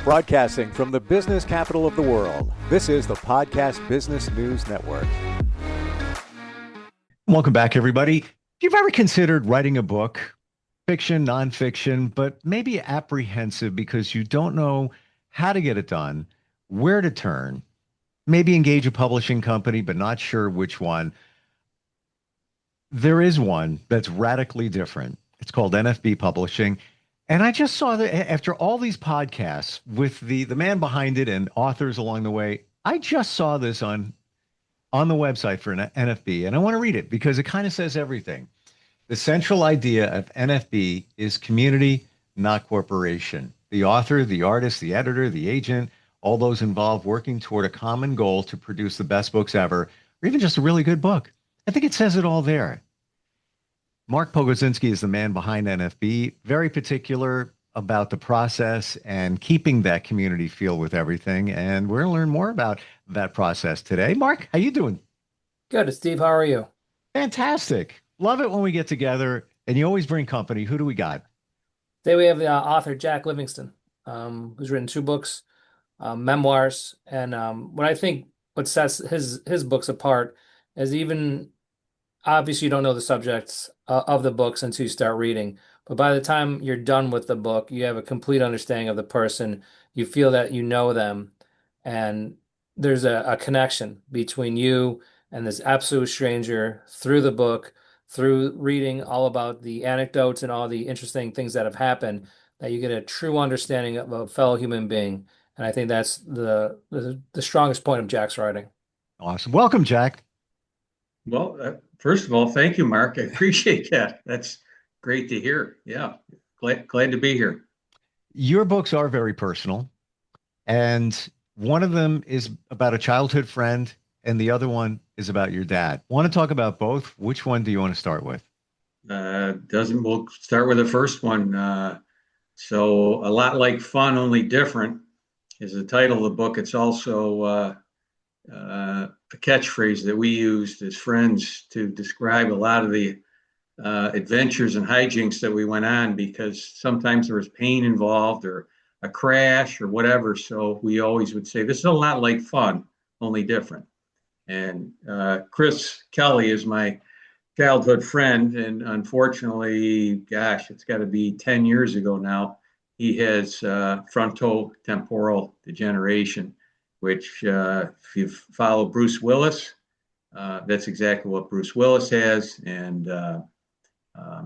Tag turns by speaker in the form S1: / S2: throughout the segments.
S1: Broadcasting from the business capital of the world, this is the Podcast Business News Network.
S2: Welcome back, everybody. If you've ever considered writing a book, fiction, nonfiction, but maybe apprehensive because you don't know how to get it done, where to turn, maybe engage a publishing company, but not sure which one, there is one that's radically different. It's called NFB Publishing. And I just saw that after all these podcasts with the man behind it and authors along the way, I just saw this on the website for an NFB, and I want to read it because it kind of says everything. The central idea of NFB is community, not corporation. The author, the artist, the editor, the agent, all those involved working toward a common goal to produce the best books ever, or even just a really good book. I think it says it all there. Mark Pogodzinski is the man behind NFB, very particular about the process and keeping that community feel with everything. And we're going to learn more about that process today. Mark, how you doing?
S3: Good, Steve. How are you?
S2: Fantastic. Love it when we get together and you always bring company. Who do we got?
S3: Today we have the author Jack Livingston, who's written 2 books, memoirs. And what sets his books apart is even obviously you don't know the subjects of the books until you start reading. But by the time you're done with the book, you have a complete understanding of the person. You feel that you know them. And there's a connection between you and this absolute stranger through the book, through reading all about the anecdotes and all the interesting things that have happened, that you get a true understanding of a fellow human being. And I think that's the strongest point of Jack's writing.
S2: Awesome. Welcome, Jack.
S4: Well, first of all, thank you, Mark. I appreciate that. That's great to hear. Yeah, glad to be here.
S2: Your books are very personal, and one of them is about a childhood friend, and the other one is about your dad. Want to talk about both? Which one do you want to start with?
S4: We'll start with the first one. So, A Lot Like Fun, Only Different is the title of the book. It's also a catchphrase that we used as friends to describe a lot of the adventures and hijinks that we went on, because sometimes there was pain involved or a crash or whatever. So we always would say, this is a lot like fun, only different. And Chris Kelly is my childhood friend. And unfortunately, gosh, it's got to be 10 years ago now, he has frontotemporal degeneration, which if you follow Bruce Willis, that's exactly what Bruce Willis has. And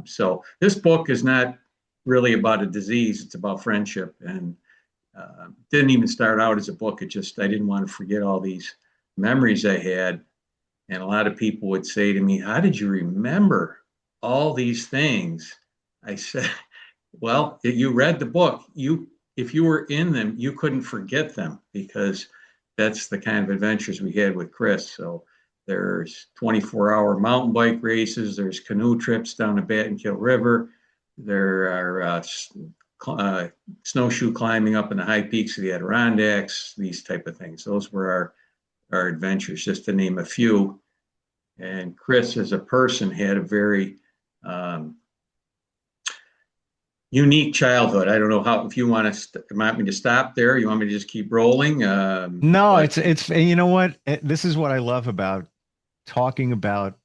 S4: so this book is not really about a disease, it's about friendship. And didn't even start out as a book. I didn't want to forget all these memories I had. And a lot of people would say to me, how did you remember all these things? I said, well, you read the book. If you were in them, you couldn't forget them, because that's the kind of adventures we had with Chris. So there's 24-hour mountain bike races. There's canoe trips down the Battenkill River. There are snowshoe climbing up in the high peaks of the Adirondacks, these type of things. Those were our adventures, just to name a few. And Chris, as a person, had a very unique childhood. I don't know if you want me to stop there. You want me to just keep rolling?
S2: No, it's you know what? This is what I love about talking about.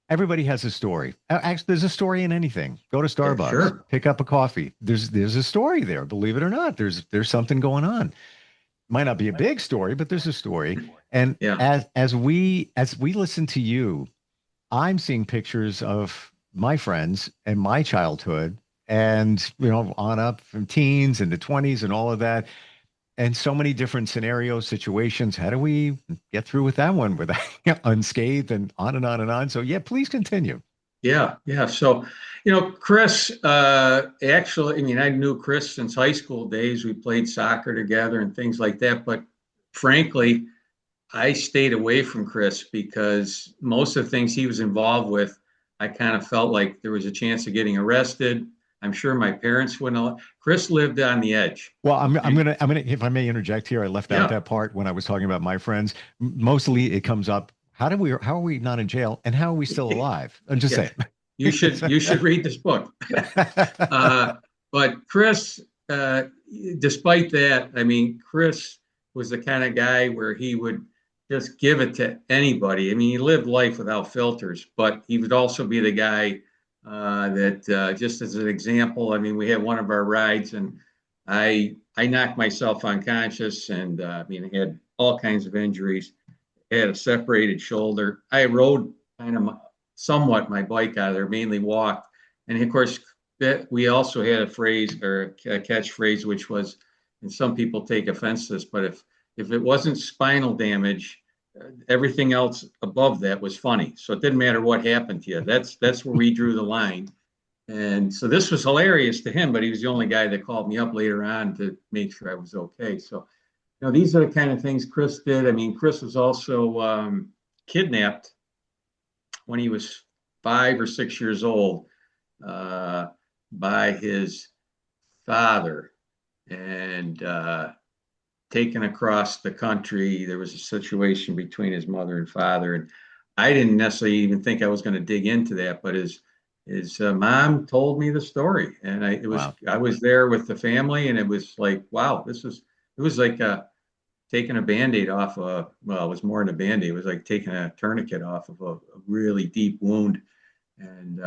S2: Everybody has a story. Actually, there's a story in anything. Go to Starbucks,
S4: sure.
S2: Pick up a coffee. There's a story there. Believe it or not, there's something going on. Might not be a big story, but there's a story. And
S4: yeah.
S2: as we listen to you, I'm seeing pictures of my friends and my childhood, and on up from teens into 20s and all of that, and so many different scenarios, situations. How do we get through with that one without unscathed, and on and on and on? So yeah, please continue.
S4: Yeah. So, Chris, actually, I knew Chris since high school days. We played soccer together and things like that. But frankly, I stayed away from Chris because most of the things he was involved with, I kind of felt like there was a chance of getting arrested. I'm sure my parents wouldn't. Chris lived on the edge.
S2: Well, I'm gonna, if I may interject here, I left out that part when I was talking about my friends. Mostly, it comes up. How are we not in jail, and how are we still alive? I'm just saying.
S4: You should read this book. But Chris, uh, despite that, I mean, Chris was the kind of guy where he would just give it to anybody. I mean, he lived life without filters, but he would also be the guy that, just as an example, I mean, we had one of our rides, and I knocked myself unconscious, and I mean, I had all kinds of injuries. I had a separated shoulder. I rode kind of somewhat my bike out of there, mainly walked, and of course, that we also had a phrase or a catchphrase, which was, and some people take offense to this, but if it wasn't spinal damage, everything else above that was funny. So it didn't matter what happened to you. That's where we drew the line. And so this was hilarious to him, but he was the only guy that called me up later on to make sure I was okay. So, these are the kind of things Chris did. I mean, Chris was also kidnapped when he was 5 or 6 years old by his father, and taken across the country. There was a situation between his mother and father, and I didn't necessarily even think I was going to dig into that, but his mom told me the story, and
S2: Wow.
S4: I was there with the family, and it was like, wow, it was like taking a Band-Aid off well, it was more than a Band-Aid. It was like taking a tourniquet off of a really deep wound. And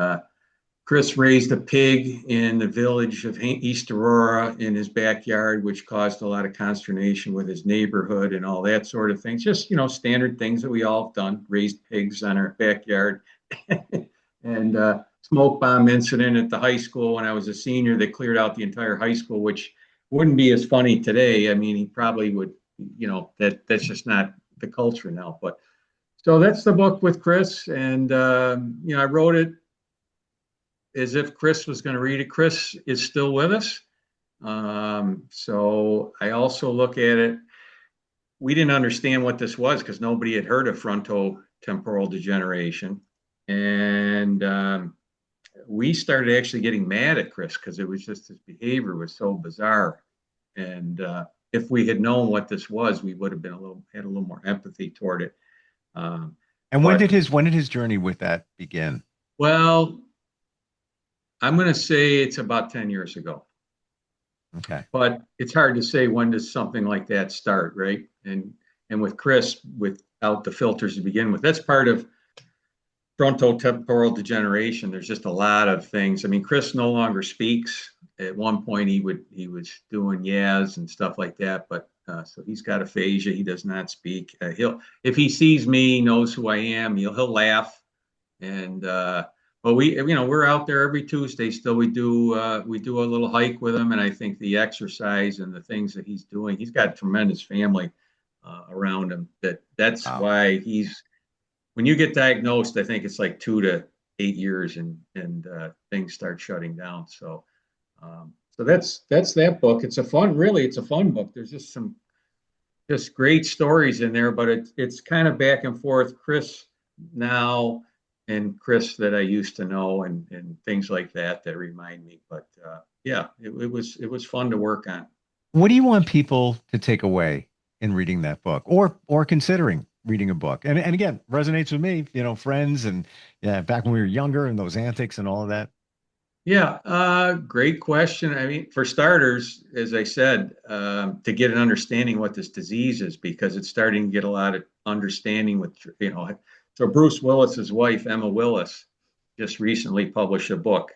S4: Chris raised a pig in the village of East Aurora in his backyard, which caused a lot of consternation with his neighborhood and all that sort of thing. Just, standard things that we all have done, raised pigs on our backyard. And smoke bomb incident at the high school when I was a senior. They cleared out the entire high school, which wouldn't be as funny today. I mean, he probably would, that's just not the culture now. But so that's the book with Chris. And, I wrote it as if Chris was going to read it. Chris is still with us. So I also look at it. We didn't understand what this was because nobody had heard of frontotemporal degeneration. And we started actually getting mad at Chris because it was just his behavior was so bizarre. And if we had known what this was, we would have been had a little more empathy toward it.
S2: And when did his journey with that begin?
S4: Well, I'm going to say it's about 10 years ago.
S2: Okay.
S4: But it's hard to say when does something like that start, right? And with Chris, without the filters to begin with, that's part of frontotemporal degeneration. There's just a lot of things. I mean, Chris no longer speaks. At one point, he was doing yas and stuff like that, but so he's got aphasia. He does not speak. If he sees me, he knows who I am. He'll laugh, and but we're out there every Tuesday. Still, we do a little hike with him, and I think the exercise and the things that he's doing, he's got a tremendous family around him. That's
S2: Wow.
S4: why when you get diagnosed, I think it's like 2 to 8 years, and things start shutting down. So that's that book. It's a fun book. There's just great stories in there, but it's kind of back and forth. Chris now and Chris that I used to know, and things like that remind me. But yeah, it was fun to work on.
S2: What do you want people to take away in reading that book, or considering reading a book? And again, resonates with me, friends, and back when we were younger and those antics and all of that.
S4: Yeah, great question. I mean, for starters, as I said, to get an understanding what this disease is, because it's starting to get a lot of understanding with, so Bruce Willis's wife, Emma Willis, just recently published a book,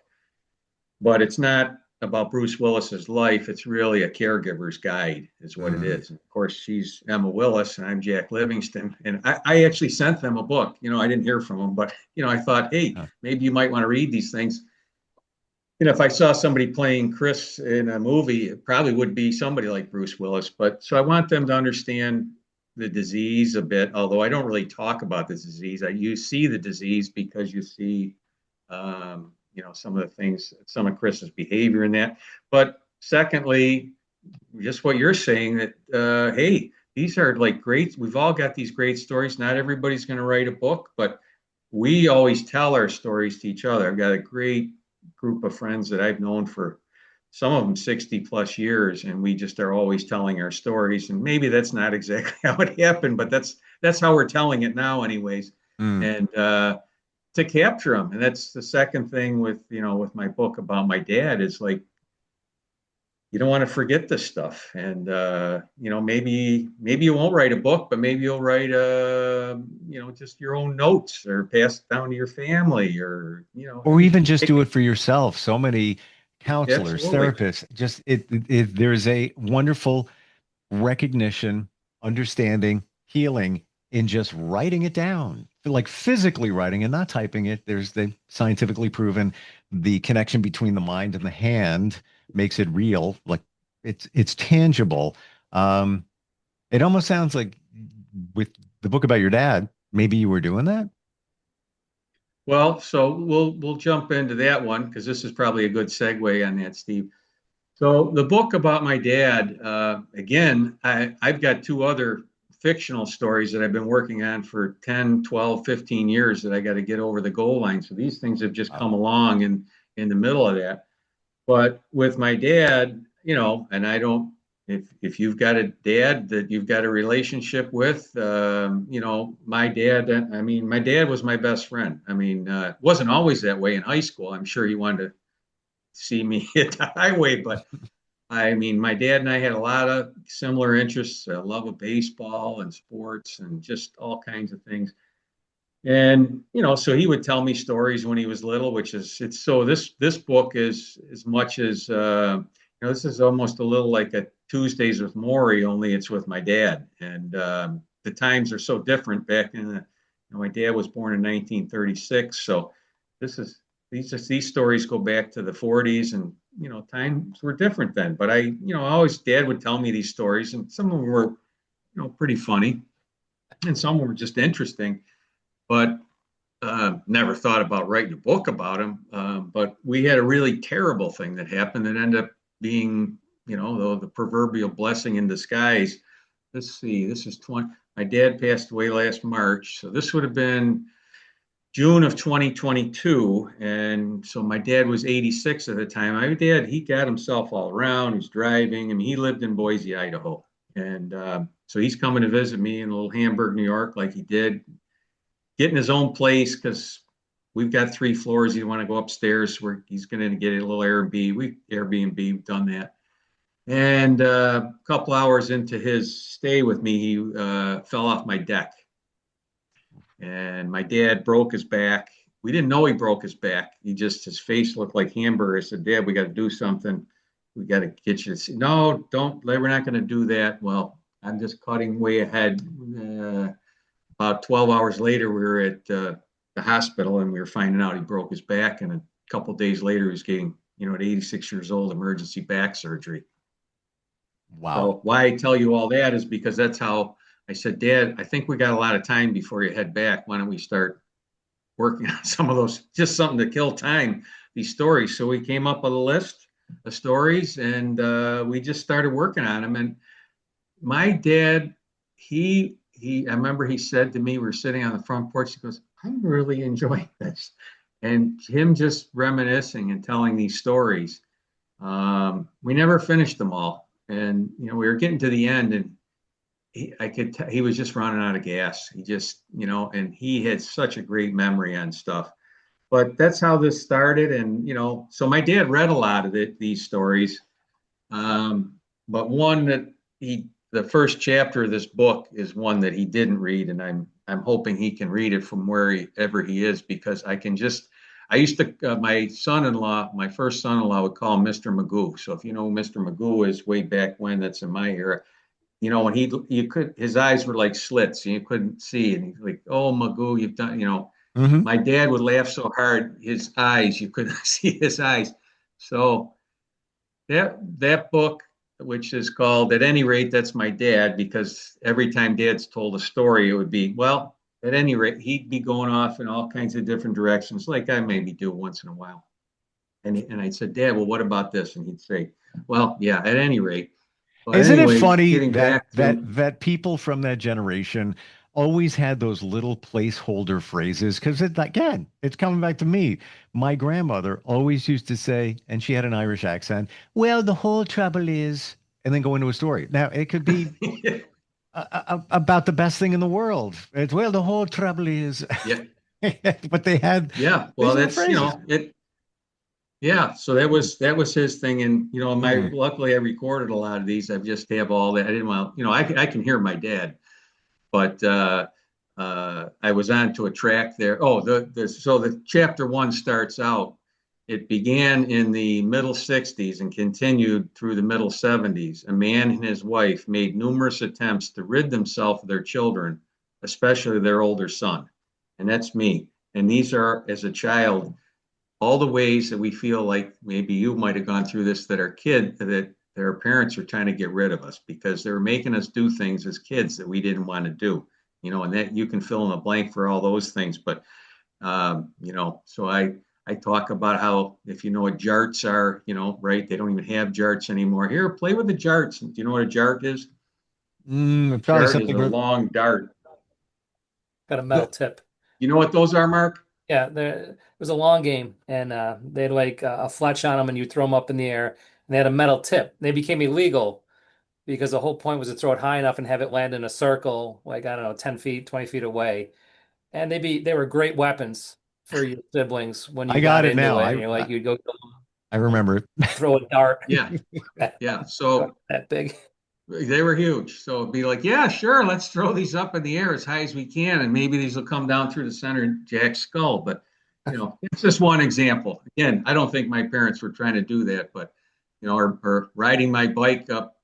S4: but it's not about Bruce Willis's life. It's really a caregiver's guide is what it is. And of course, she's Emma Willis and I'm Jack Livingston. And I actually sent them a book. I didn't hear from them, but, I thought, hey, maybe you might want to read these things. If I saw somebody playing Chris in a movie, it probably would be somebody like Bruce Willis. But so I want them to understand the disease a bit, although I don't really talk about the disease. You see the disease because you see, some of the things, some of Chris's behavior in that. But secondly, just what you're saying that, hey, these are like great. We've all got these great stories. Not everybody's going to write a book, but we always tell our stories to each other. I've got a great group of friends that I've known for some of them 60 plus years, and we just are always telling our stories. And maybe that's not exactly how it happened, but that's how we're telling it now anyways. And to capture them. And that's the second thing with my book about my dad is like, you don't want to forget this stuff. And maybe you won't write a book, but maybe you'll write just your own notes or pass it down to your family, or
S2: Or even just do it for yourself. So many counselors,
S4: absolutely.
S2: therapists, just there's a wonderful recognition, understanding, healing in just writing it down, like physically writing and not typing it. They scientifically proven the connection between the mind and the hand makes it real, like it's tangible. Um, it almost sounds like with the book about your dad, maybe you were doing that.
S4: Well, so we'll jump into that one because this is probably a good segue on that, Steve. So the book about my dad, again, I've got two other fictional stories that I've been working on for 10, 12, 15 years that I got to get over the goal line. So these things have just come
S2: Wow.
S4: along in the middle of that. But with my dad, and I don't, if you've got a dad that you've got a relationship with, my dad, I mean, my dad was my best friend. I mean, wasn't always that way in high school. I'm sure he wanted to see me hit the highway, but I mean, my dad and I had a lot of similar interests, a love of baseball and sports and just all kinds of things. And so he would tell me stories when he was little, which is it's so this book is as much as this is almost a little like a Tuesdays with Maury, only it's with my dad. And the times are so different back in the. My dad was born in 1936, so this is these stories go back to the 40s, and times were different then. But always dad would tell me these stories, and some of them were pretty funny, and some were just interesting, but never thought about writing a book about him. But we had a really terrible thing that happened that ended up being, the proverbial blessing in disguise. Let's see, this is 20. My dad passed away last March, so this would have been June of 2022. And so my dad was 86 at the time. My dad, he got himself all around. He was driving. I mean, he lived in Boise, Idaho. And so he's coming to visit me in little Hamburg, New York, like he did, getting his own place because we've got 3 floors. He want to go upstairs where he's going to get a little Airbnb. We've done that. And a couple hours into his stay with me, he fell off my deck. And my dad broke his back. We didn't know he broke his back. His face looked like hamburger. I said, Dad, we got to do something. We got to get you to no, don't, we're not going to do that. Well, I'm just cutting way ahead. About 12 hours later, we were at the hospital and we were finding out he broke his back. And a couple of days later, he was getting, at 86 years old, emergency back surgery.
S2: Wow.
S4: So why I tell you all that is because that's how I said, Dad, I think we got a lot of time before you head back. Why don't we start working on some of those, just something to kill time, these stories. So we came up with a list of stories and we just started working on them. And my dad, I remember he said to me, we were sitting on the front porch, he goes, I'm really enjoying this. And him just reminiscing and telling these stories. We never finished them all. And, we were getting to the end and he was just running out of gas. He just, and he had such a great memory on stuff. But that's how this started. And, so my dad read a lot of these stories. But one that the first chapter of this book is one that he didn't read. And I'm hoping he can read it from wherever he is, because I used to, my son-in-law, my first son-in-law would call him Mr. Magoo. So if you know who Mr. Magoo is, way back when, that's in my era. When his eyes were like slits and you couldn't see. And he's like, oh, Magoo, you've done,
S2: Hmm.
S4: my dad would laugh so hard, his eyes, you couldn't see his eyes. So that book, which is called At Any Rate, That's My Dad, because every time Dad's told a story, it would be, well, at any rate, he'd be going off in all kinds of different directions, like I maybe do once in a while. And I said, Dad, well, what about this? And he'd say, well, yeah, at any rate. But
S2: Isn't it
S4: anyways,
S2: funny
S4: getting
S2: that
S4: back to
S2: people from that generation always had those little placeholder phrases? Because again, it's coming back to me. My grandmother always used to say, and she had an Irish accent, well, the whole trouble is, and then go into a story. Now, it could be about the best thing in the world. It's, well, the whole trouble is,
S4: yeah,
S2: but they had
S4: yeah.
S2: these
S4: Well,
S2: little
S4: that's
S2: phrases.
S4: Yeah, so that was his thing, and
S2: Hmm.
S4: luckily I recorded a lot of these. I just have all that. I didn't want I can hear my dad, but I was on to a track there. Oh, the chapter one starts out. It began in the middle 60s and continued through the middle 70s. A man and his wife made numerous attempts to rid themselves of their children, especially their older son, and that's me. And these are, as a child, all the ways that we feel like maybe you might have gone through this, that their parents are trying to get rid of us because they were making us do things as kids that we didn't want to do, and that you can fill in the blank for all those things. But so I talk about how, if you know what jarts are, right, they don't even have jarts anymore. Here, play with the jarts. Do you know what a jart is?
S2: Probably
S4: Jart is
S2: something
S4: a
S2: with
S4: long dart.
S3: Got a metal tip.
S4: You know what those are, Mark?
S3: Yeah, it was a long game, and they had like a fletch on them, and you throw them up in the air, and they had a metal tip. They became illegal because the whole point was to throw it high enough and have it land in a circle, like I don't know, 10 feet, 20 feet away. And they were great weapons for your siblings when
S2: I
S3: you
S2: got
S3: got
S2: it
S3: into
S2: now.
S3: it. You're like, you'd go
S2: I remember it.
S3: throw a dart
S4: Yeah, yeah. So
S3: that big.
S4: they were huge. So it'd be like, yeah, sure, let's throw these up in the air as high as we can, and maybe these will come down through the center of Jack's skull. But it's just one example. Again, I don't think my parents were trying to do that, but or riding my bike up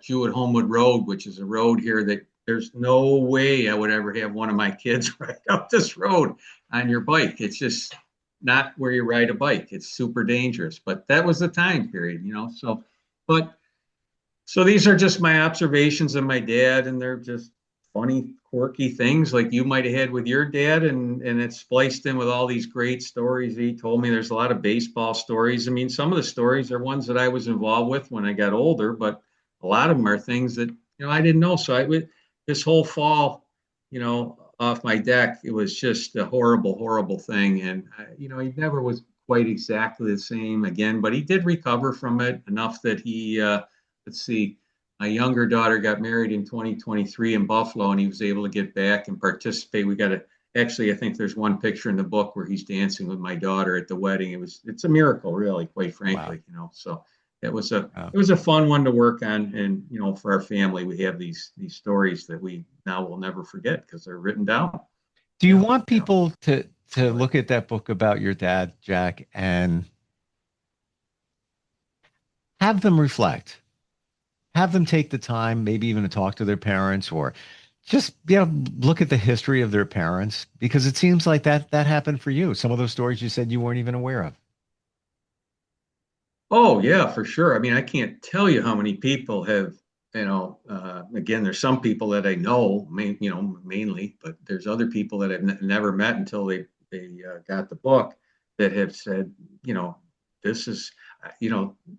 S4: Jewett Homewood Road, which is a road here that there's no way I would ever have one of my kids ride up this road on your bike. It's just not where you ride a bike. It's super dangerous. But that was the time period. But so these are just my observations of my dad, and they're just funny, quirky things like you might have had with your dad, and it's spliced in with all these great stories he told me. There's a lot of baseball stories. I mean, some of the stories are ones that I was involved with when I got older, but a lot of them are things that I didn't know. So I would this whole fall, off my deck, it was just a horrible, horrible thing, and he never was quite exactly the same again, but he did recover from it enough that he. Let's see, my younger daughter got married in 2023 in Buffalo, and he was able to get back and participate. Actually, I think there's one picture in the book where he's dancing with my daughter at the wedding. It's a miracle, really, quite
S2: Wow.
S4: frankly. So it was a
S2: Wow.
S4: it was a fun one to work on, and for our family, we have these stories that we now will never forget because they're written down.
S2: Do you
S4: Yeah,
S2: want
S4: yeah.
S2: people to
S4: So
S2: look at that book about your dad, Jack, and have them reflect? Have them take the time, maybe even to talk to their parents or just look at the history of their parents because it seems like that happened for you. Some of those stories you said you weren't even aware of.
S4: Oh yeah, for sure. I mean, I can't tell you how many people have, again, there's some people that I know, mainly, but there's other people that I've never met until they got the book that have said, this is,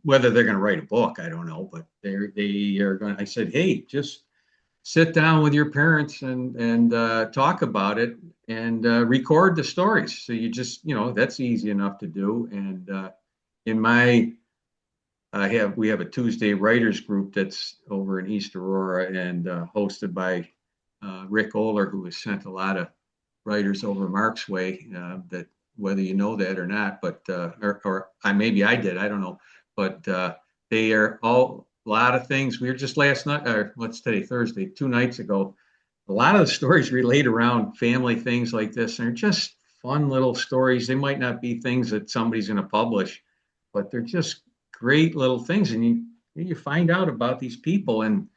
S4: whether they're going to write a book, I don't know, but they are going. I said, hey, just sit down with your parents and talk about it and record the stories. So you just, that's easy enough to do. And in my we have a Tuesday writers group that's over in East Aurora and hosted by Rick Oler, who has sent a lot of writers over Mark's way. That whether you know that or not, but or maybe I did, I don't know, but they are all a lot of things. We were just last night, or what's today, Thursday, 2 nights ago. A lot of the stories relate around family things like this, and they're just fun little stories. They might not be things that somebody's going to publish, but they're just great little things, and you find out about these people, and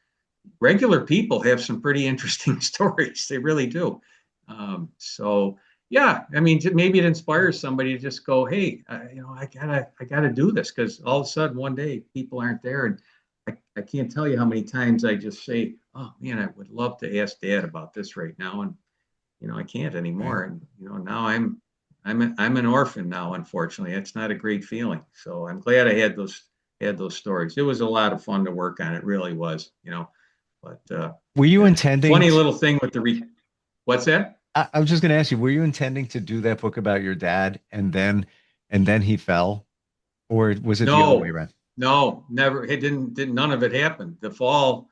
S4: regular people have some pretty interesting stories. They really do. So yeah, I mean, maybe it inspires somebody to just go, hey, I gotta do this because all of a sudden one day people aren't there, and I can't tell you how many times I just say, oh man, I would love to ask Dad about this right now, and I can't
S2: Right.
S4: anymore. And now I'm an orphan now, unfortunately. It's not a great feeling. So I'm glad I had those stories. It was a lot of fun to work on. It really was. But
S2: Were you intending
S4: funny
S2: to,
S4: little thing with what's that?
S2: I was just going to ask you, were you intending to do that book about your dad and then he fell, or was it the other way
S4: No,
S2: around?
S4: no, never. It didn't none of it happened. The fall,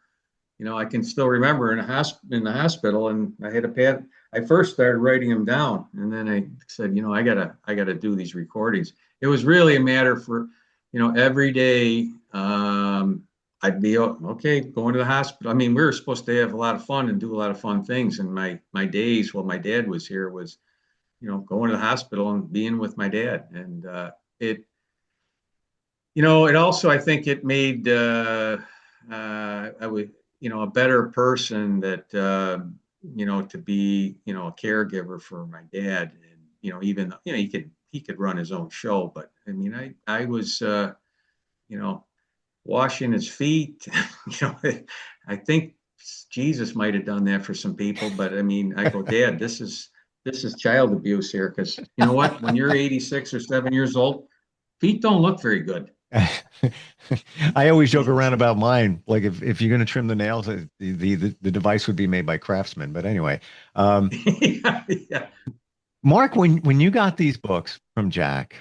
S4: I can still remember in the hospital, and I had a pad. I first started writing them down, and then I said, I gotta do these recordings. It was really a matter for, every day. I'd be okay going to the hospital. I mean, we were supposed to have a lot of fun and do a lot of fun things. And my days while my dad was here was, going to the hospital and being with my dad. And it, it also, I think it made I would, a better person that to be, a caregiver for my dad. And even he could run his own show, but I mean, I was you know washing his feet. I think Jesus might have done that for some people, but I mean, I go, Dad, this is child abuse here, because you know what? When you're 86 or 7 years old, feet don't look very good.
S2: I always joke around about mine. Like if you're going to trim the nails, the device would be made by Craftsman. But anyway,
S4: Yeah, yeah.
S2: Mark, when you got these books from Jack,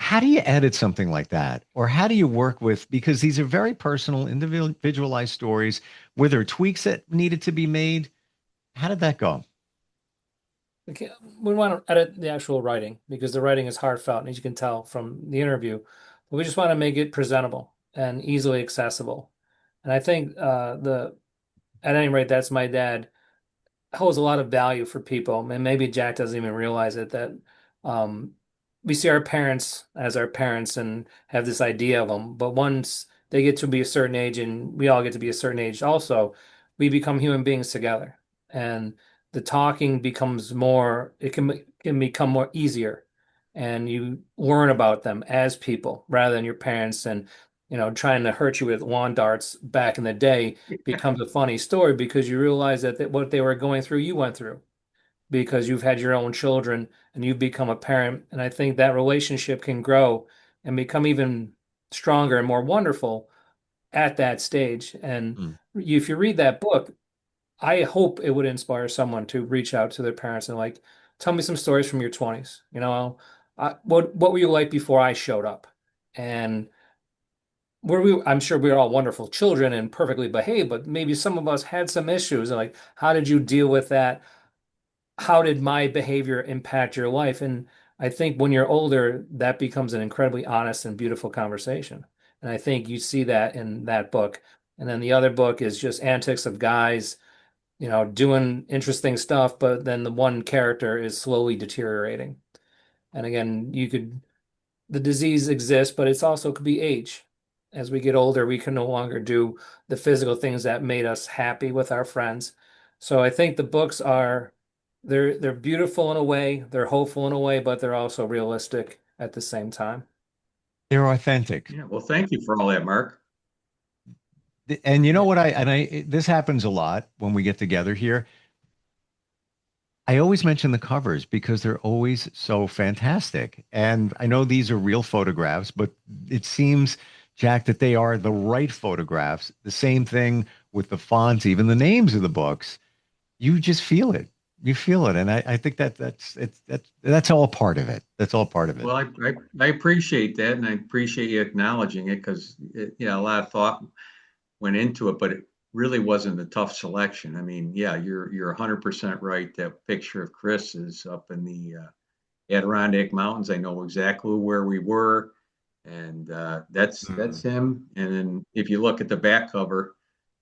S2: how do you edit something like that? Or how do you work with, because these are very personal, individualized stories. Were there tweaks that needed to be made? How did that go?
S3: Okay, we want to edit the actual writing because the writing is heartfelt, as you can tell from the interview. But we just want to make it presentable and easily accessible. And I think at any rate, That's My Dad holds a lot of value for people, and maybe Jack doesn't even realize it, that um, we see our parents as our parents and have this idea of them. But once they get to be a certain age, and we all get to be a certain age also, we become human beings together. And the talking becomes more, can become more easier. And you learn about them as people rather than your parents and trying to hurt you with lawn darts back in the day becomes a funny story because you realize that what they were going through, you went through because you've had your own children and you've become a parent. And I think that relationship can grow and become even stronger and more wonderful at that stage. And
S2: Hmm.
S3: if you read that book, I hope it would inspire someone to reach out to their parents and like, tell me some stories from your 20s. What were you like before I showed up? And I'm sure we were all wonderful children and perfectly behaved, but maybe some of us had some issues. And like, how did you deal with that? How did my behavior impact your life? And I think when you're older, that becomes an incredibly honest and beautiful conversation. And I think you see that in that book. And then the other book is just antics of guys, doing interesting stuff, but then the one character is slowly deteriorating. And again, the disease exists, but it's also could be age. As we get older, we can no longer do the physical things that made us happy with our friends. So I think the books they're beautiful in a way, they're hopeful in a way, but they're also realistic at the same time.
S2: They're authentic.
S4: Yeah. Well, thank you for all that, Mark.
S2: And you know
S3: Yeah.
S2: what this happens a lot when we get together here. I always mention the covers because they're always so fantastic. And I know these are real photographs, but it seems, Jack, that they are the right photographs. The same thing with the fonts, even the names of the books. You just feel it. You feel it. And I think that's all part of it. That's all part of it.
S4: Well, I appreciate that, and I appreciate you acknowledging it, because a lot of thought went into it, but it really wasn't a tough selection. I mean, yeah, you're 100% right. That picture of Chris is up in the Adirondack Mountains. I know exactly where we were, and that's
S2: Mm.
S4: him. And then if you look at the back cover,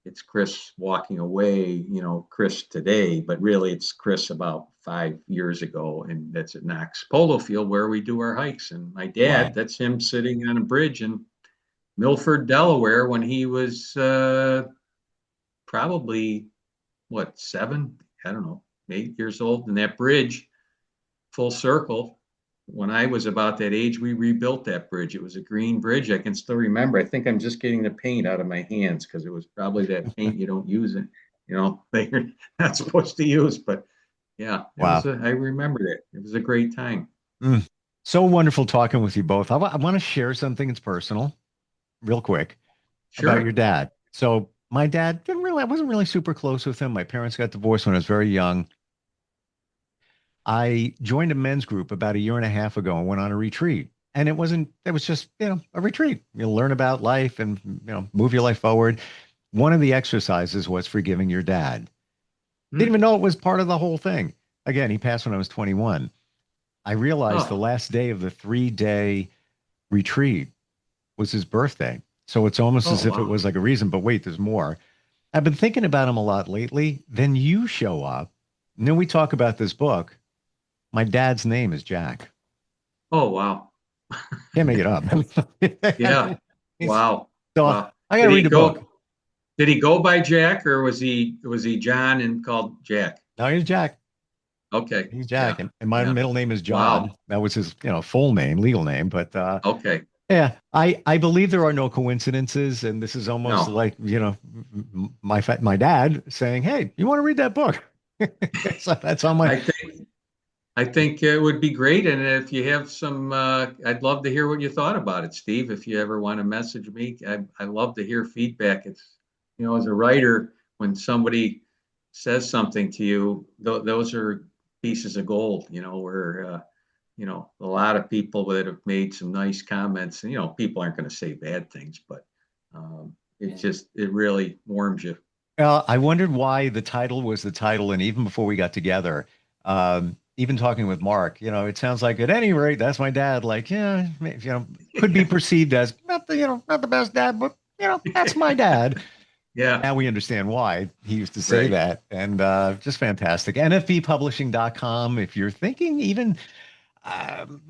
S4: it's Chris walking away. Chris today, but really it's Chris about 5 years ago, and that's at Knox Polo Field where we do our hikes. And my
S2: Wow.
S4: dad, that's him sitting on a bridge in Milford, Delaware, when he was probably what, 7? I don't know, 8 years old. And that bridge, full circle. When I was about that age, we rebuilt that bridge. It was a green bridge. I can still remember. I think I'm just getting the paint out of my hands, because it was probably that paint you don't use it. They're not supposed to use. But yeah,
S2: Wow.
S4: I remember that. It was a great time.
S2: Mm. So wonderful talking with you both. I want to share something that's personal, real quick, about your
S4: Sure.
S2: dad. So my dad I wasn't really super close with him. My parents got divorced when I was very young. I joined a men's group about a year and a half ago and went on a retreat. And it was just, a retreat. You learn about life and, move your life forward. One of the exercises was forgiving your dad. Didn't even know it was part of the whole thing. Again, he passed when I was 21. I realized the
S4: Oh,
S2: last day of the 3-day retreat was his birthday. So it's almost
S4: oh,
S2: as if it
S4: wow.
S2: was like a reason, but wait, there's more. I've been thinking about him a lot lately. Then you show up. And then we talk about this book. My dad's name is Jack.
S4: Oh, wow.
S2: Can't make it up.
S4: Yeah.
S2: He's-
S4: Wow.
S2: so
S4: Wow.
S2: I got to read the book.
S4: Did he go by Jack, or was he John and called Jack?
S2: No, he's Jack.
S4: Okay.
S2: He's
S4: Yeah.
S2: Jack. And my
S4: Yeah.
S2: middle name is John.
S4: Wow.
S2: That was his, full name, legal name. But
S4: Okay.
S2: yeah, I believe there are no coincidences. And this is almost
S4: No.
S2: like, my dad saying, "Hey, you want to read that book?" So that's on my.
S4: I think it would be great, and if you have some, I'd love to hear what you thought about it, Steve. If you ever want to message me, I love to hear feedback. It's, as a writer, when somebody says something to you, those are pieces of gold. Where a lot of people that have made some nice comments, and people aren't going to say bad things, but it really warms you.
S2: I wondered why the title was the title, and even before we got together, even talking with Mark, it sounds like at any rate, that's my dad. Like, yeah, could be perceived as not the best dad, but that's my dad.
S4: Yeah.
S2: Now we understand why he used to say
S4: Right.
S2: that, and just fantastic. NFBpublishing.com. If you're thinking even um,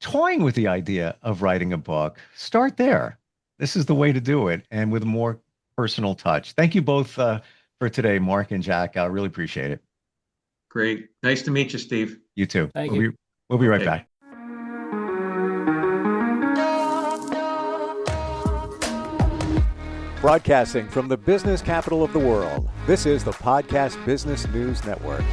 S2: toying with the idea of writing a book, start there. This is the way to do it, and with a more personal touch. Thank you both for today, Mark and Jack. I really appreciate it.
S4: Great. Nice to meet you, Steve.
S2: You too.
S3: Thank
S2: We'll
S3: you.
S2: be right
S4: Okay.
S2: back.
S1: Broadcasting from the business capital of the world, this is the Podcast Business News Network.